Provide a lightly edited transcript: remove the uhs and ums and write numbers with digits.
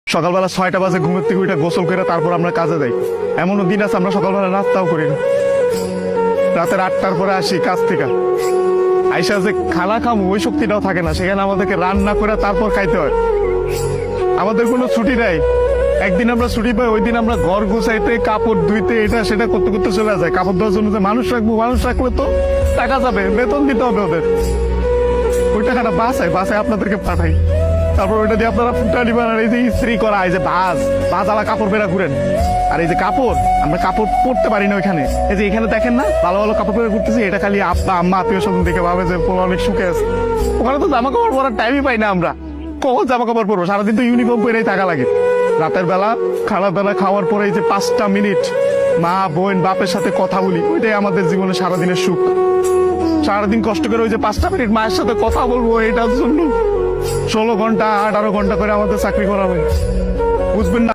সকালবেলা 6টা বাজে ঘুমের থেকে উঠে গোসল করে তারপর আমরা কাজে যাই। এমনও দিন আছে আমরা সকালবেলা নাস্তাও করি না। রাতের 8টার পরে আসি কাজ থেকে, আইসা যে খানা খামো ওই শক্তিটাও থাকে না, সেখানে আমাদেরকে রান্না করে তারপর খাইতে হয়। আমাদের কোনো ছুটি নাই। একদিন আমরা ছুটি পাই, ওই দিন আমরা ঘর গুছাইতে, কাপড় ধুইতে, এটা সেটা করতে করতে চলে যায়। কাপড় ধোয়ার জন্য যে মানুষ রাখবো, মানুষ রাখলে তো টাকা যাবে, বেতন দিতে হবে ওদের। ওই টাকাটা বাসায় আপনাদেরকে পাঠাই, তারপর ওইটা দিয়ে আপনারা ফুটা নিবেন। আর এই যে ইস্ত্রি করা, এই যে বাজালা কাপড় বেরা ঘুরেন, আর এই যে কাপড় আমরা কাপড় পরতে পারি না ওইখানে। এই যে এখানে দেখেন না ভালো ভালো কাপড় পরে ঘুরতেছি, এটা খালি আব্বা আম্মা আত্মীয় স্বজন দেখে ভাবে যে পোলা অনেক সুখে আছে। ওখানে তো জামা কাপড় পরার টাইমই পাই না আমরা। কখন জামা কাপড় পরবো? সারাদিন তো ইউনিফর্ম পরেই থাকা লাগে। রাতের বেলা খাওয়া খাওয়ার পরে এই যে 5টা মিনিট মা বোন বাপের সাথে কথা বলি, ওইটাই আমাদের জীবনে সারাদিনের সুখ। সারাদিন কষ্ট করে ওই যে 5টা মিনিট মায়ের সাথে কথা বলবো, এটার জন্য 16 ঘন্টা 18 ঘন্টা করে আমাদের চাকরি করা হয়।